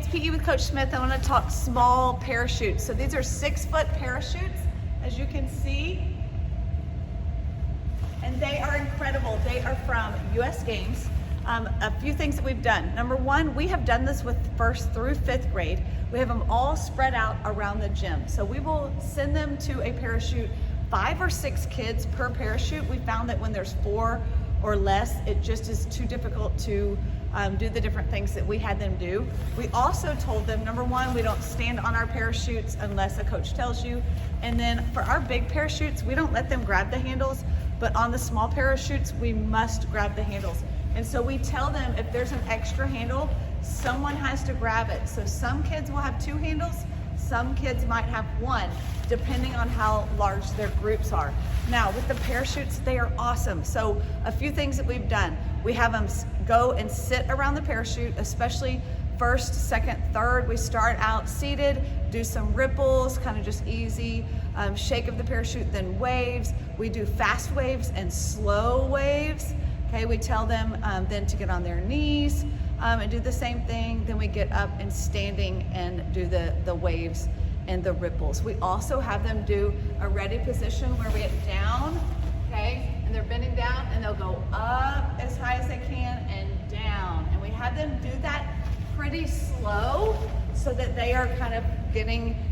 PE with Coach Smith. I want to talk small parachutes. So these are 6-foot parachutes, as you can see. And they are incredible. They are from US Games. A few things that we've done. Number one, we have done this with 1st through 5th grade. We have them all spread out around the gym. So we will send them to a parachute, 5 or 6 kids per parachute. We found that when there's 4 or less, it just is too difficult to do the different things that we had them do. We also told them, number one, we don't stand on our parachutes unless a coach tells you. And then for our big parachutes, we don't let them grab the handles, but on the small parachutes, we must grab the handles. And so we tell them if there's an extra handle, someone has to grab it. So some kids will have 2 handles, some kids might have 1, depending on how large their groups are. Now with the parachutes, they are awesome. So a few things that we've done. We have them go and sit around the parachute, especially 1st, 2nd, 3rd. We start out seated, do some ripples, kind of just easy shake of the parachute, then waves. We do fast waves and slow waves. Okay, we tell them then to get on their knees and do the same thing. Then we get up and standing and do the waves and the ripples. We also have them do a ready position where we get down, okay, and they're bending down and they'll go up as high as they can and down. And we have them do that pretty slow so that they are kind of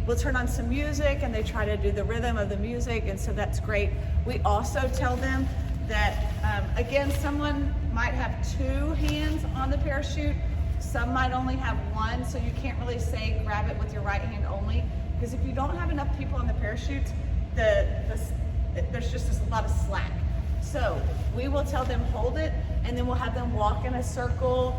we'll turn on some music and they try to do the rhythm of the music, and so that's great. We also tell them that, again, someone might have 2 hands on the parachute, some might only have 1, so you can't really say grab it with your right hand only, because if you don't have enough people on the parachute, there's just a lot of slack. So we will tell them hold it, and then we'll have them walk in a circle,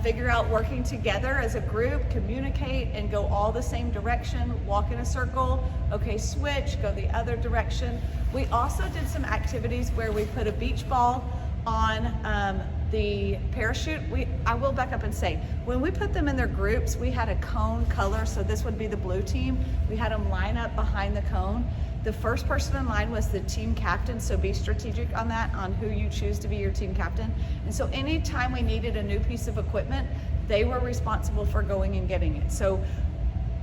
figure out working together as a group, communicate and go all the same direction, walk in a circle, okay, switch, go the other direction. We also did some activities where we put a beach ball on the parachute. I will back up and say, when we put them in their groups, we had a cone color, so this would be the blue team. We had them line up behind the cone. The first person in line was the team captain, so be strategic on that, on who you choose to be your team captain. And so anytime we needed a new piece of equipment, they were responsible for going and getting it. So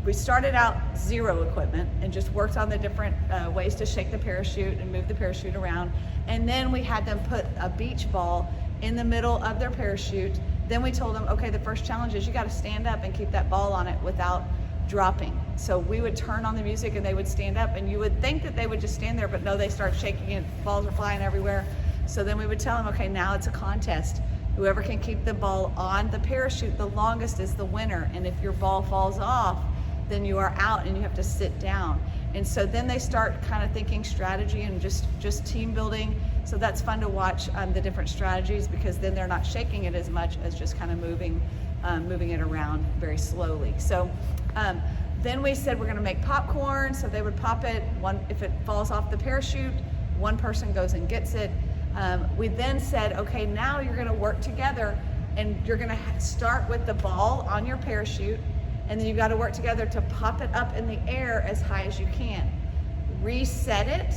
we started out 0 equipment and just worked on the different ways to shake the parachute and move the parachute around. And then we had them put a beach ball in the middle of their parachute. Then we told them, okay, the first challenge is you got to stand up and keep that ball on it without dropping. So we would turn on the music and they would stand up, and you would think that they would just stand there, but no, they start shaking and balls are flying everywhere. So then we would tell them, okay, now it's a contest. Whoever can keep the ball on the parachute the longest is the winner. And if your ball falls off, then you are out and you have to sit down. And so then they start kind of thinking strategy and just team building. So that's fun to watch the different strategies, because then they're not shaking it as much as just kind of moving it around very slowly. So then we said we're gonna make popcorn, so they would pop it. If it falls off the parachute, one person goes and gets it. We then said, okay, now you're gonna work together and you're gonna start with the ball on your parachute, and then you've got to work together to pop it up in the air as high as you can. Reset it,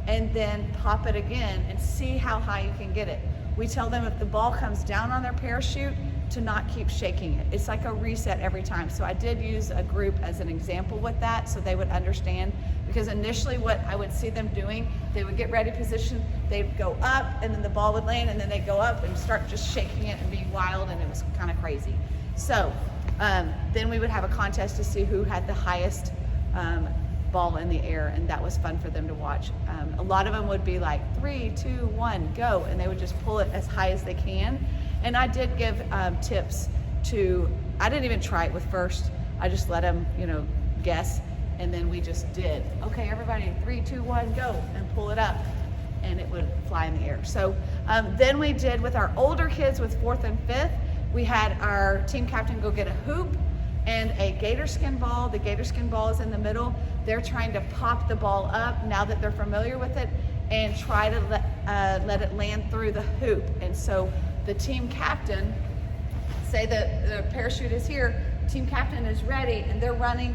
and then pop it again and see how high you can get it. We tell them if the ball comes down on their parachute to not keep shaking it. It's like a reset every time. So I did use a group as an example with that so they would understand, because initially what I would see them doing, they would get ready position, they'd go up and then the ball would land, and then they'd go up and start just shaking it and being wild, and it was kind of crazy. So then we would have a contest to see who had the highest ball in the air, and that was fun for them to watch. A lot of them would be like 3, 2, 1, go, and they would just pull it as high as they can. And I did give tips I didn't even try it with first, I just let them, guess, and then we just did. Okay, everybody, 3, 2, 1, go, and pull it up, and it would fly in the air. So then we did with our older kids with 4th and 5th, we had our team captain go get a hoop and a gator skin ball. The gator skin ball is in the middle. They're trying to pop the ball up now that they're familiar with it and try to let it land through the hoop. And so the team captain, say the parachute is here, team captain is ready, and they're running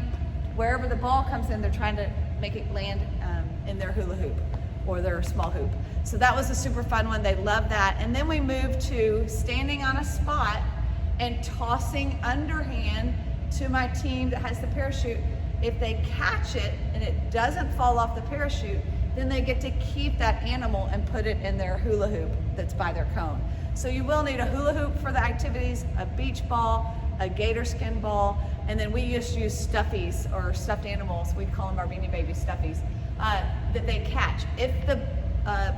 wherever the ball comes in, they're trying to make it land in their hula hoop or their small hoop. So that was a super fun one. They loved that. And then we moved to standing on a spot and tossing underhand to my team that has the parachute. If they catch it and it doesn't fall off the parachute, then they get to keep that animal and put it in their hula hoop that's by their cone. So you will need a hula hoop for the activities, a beach ball, a gator skin ball, and then we just use stuffies or stuffed animals, we call them our Beanie Baby stuffies, that they catch. If the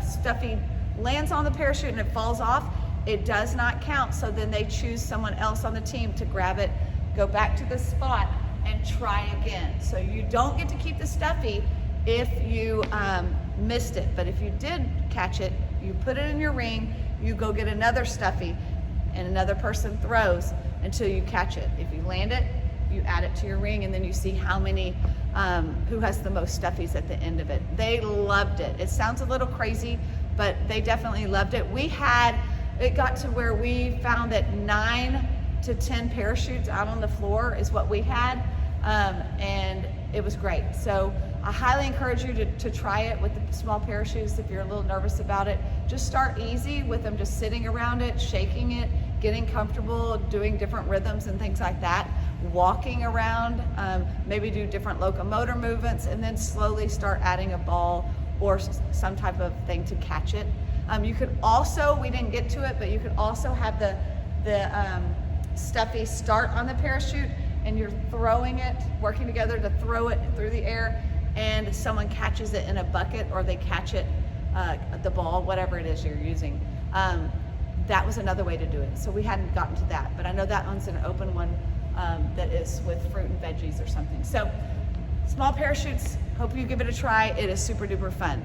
stuffy lands on the parachute and it falls off, it does not count, so then they choose someone else on the team to grab it, go back to the spot, and try again. So you don't get to keep the stuffy if you missed it, but if you did catch it, you put it in your ring, you go get another stuffy, and another person throws until you catch it. If you land it, you add it to your ring, and then you see how many, who has the most stuffies at the end of it. They loved it. It sounds a little crazy, but they definitely loved it. It got to where we found that 9 to 10 parachutes out on the floor is what we had, and it was great. So I highly encourage you to try it with the small parachutes if you're a little nervous about it. Just start easy with them, just sitting around it, shaking it, getting comfortable, doing different rhythms and things like that, walking around, maybe do different locomotor movements, and then slowly start adding a ball or some type of thing to catch it. You could also, we didn't get to it, but you could also have the stuffy start on the parachute, and you're throwing it, working together to throw it through the air, and someone catches it in a bucket, or they catch it, the ball, whatever it is you're using. That was another way to do it. So we hadn't gotten to that, but I know that one's an open one that is with fruit and veggies or something. So small parachutes, hope you give it a try. It is super duper fun.